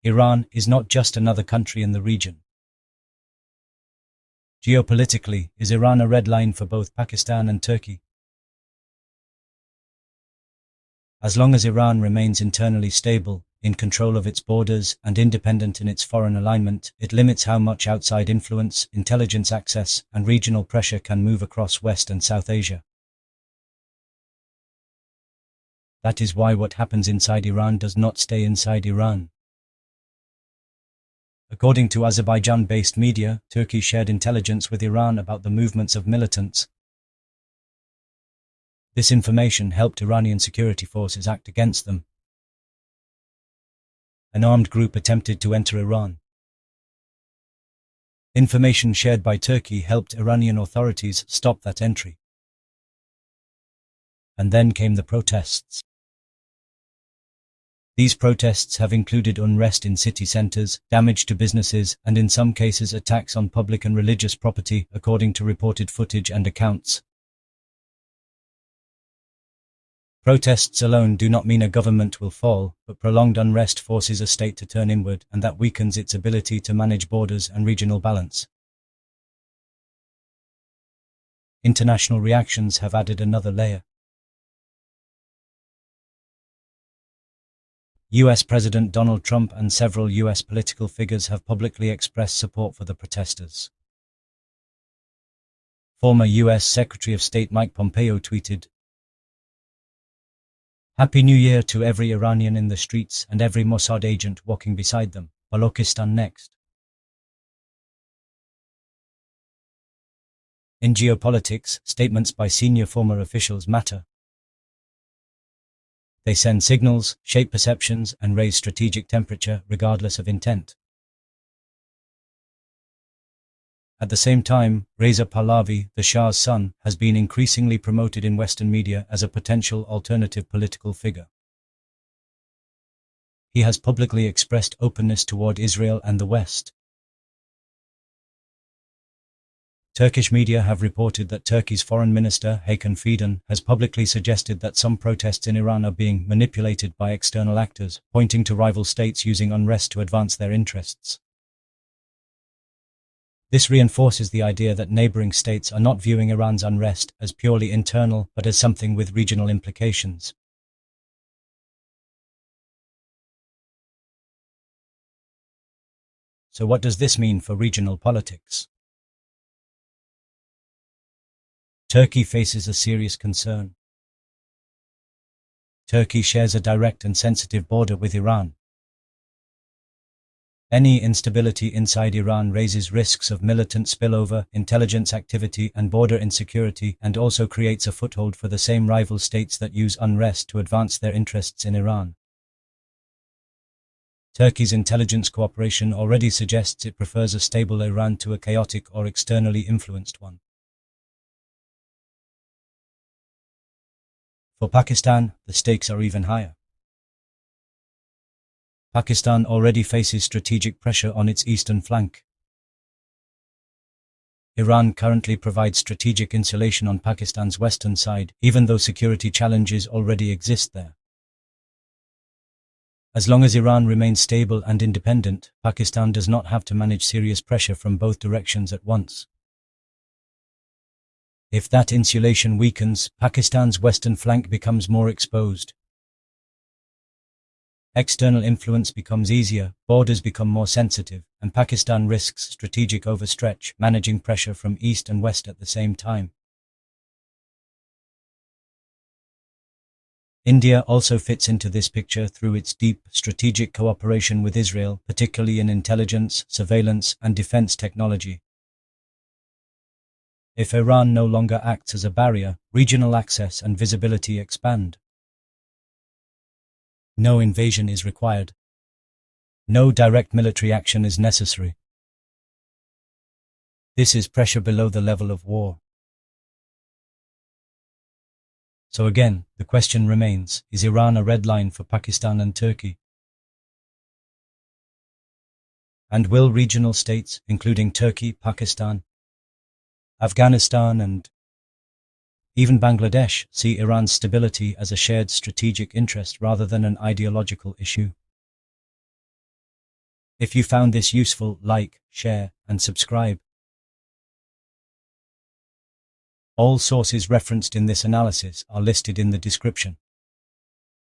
Iran is not just another country in the region. Geopolitically, is Iran a red line for both Pakistan and Turkey? As long as Iran remains internally stable, in control of its borders, and independent in its foreign alignment, it limits how much outside influence, intelligence access, and regional pressure can move across West and South Asia. That is why what happens inside Iran does not stay inside Iran. According to Azerbaijan-based media, Turkey shared intelligence with Iran about the movements of militants. This information helped Iranian security forces act against them. An armed group attempted to enter Iran. Information shared by Turkey helped Iranian authorities stop that entry. And then came the protests. These protests have included unrest in city centers, damage to businesses, and in some cases attacks on public and religious property, according to reported footage and accounts. Protests alone do not mean a government will fall, but prolonged unrest forces a state to turn inward, and that weakens its ability to manage borders and regional balance. International reactions have added another layer. US President Donald Trump and several US political figures have publicly expressed support for the protesters. Former US Secretary of State Mike Pompeo tweeted, "Happy New Year to every Iranian in the streets and every Mossad agent walking beside them. Balochistan next." In geopolitics, statements by senior former officials matter. They send signals, shape perceptions, and raise strategic temperature regardless of intent. At the same time, Reza Pahlavi, the Shah's son, has been increasingly promoted in Western media as a potential alternative political figure. He has publicly expressed openness toward Israel and the West. Turkish media have reported that Turkey's Foreign Minister, Hakan Fidan, has publicly suggested that some protests in Iran are being manipulated by external actors, pointing to rival states using unrest to advance their interests. This reinforces the idea that neighboring states are not viewing Iran's unrest as purely internal, but as something with regional implications. So what does this mean for regional politics? Turkey faces a serious concern. Turkey shares a direct and sensitive border with Iran. Any instability inside Iran raises risks of militant spillover, intelligence activity, and border insecurity, and also creates a foothold for the same rival states that use unrest to advance their interests in Iran. Turkey's intelligence cooperation already suggests it prefers a stable Iran to a chaotic or externally influenced one. For Pakistan, the stakes are even higher. Pakistan already faces strategic pressure on its eastern flank. Iran currently provides strategic insulation on Pakistan's western side, even though security challenges already exist there. As long as Iran remains stable and independent, Pakistan does not have to manage serious pressure from both directions at once. If that insulation weakens, Pakistan's western flank becomes more exposed. External influence becomes easier, borders become more sensitive, and Pakistan risks strategic overstretch, managing pressure from east and west at the same time. India also fits into this picture through its deep strategic cooperation with Israel, particularly in intelligence, surveillance, and defense technology. If Iran no longer acts as a barrier, regional access and visibility expand. No invasion is required. No direct military action is necessary. This is pressure below the level of war. So again, the question remains, is Iran a red line for Pakistan and Turkey? And will regional states, including Turkey, Pakistan, Afghanistan, and even Bangladesh, see Iran's stability as a shared strategic interest rather than an ideological issue? If you found this useful, like, share, and subscribe. All sources referenced in this analysis are listed in the description.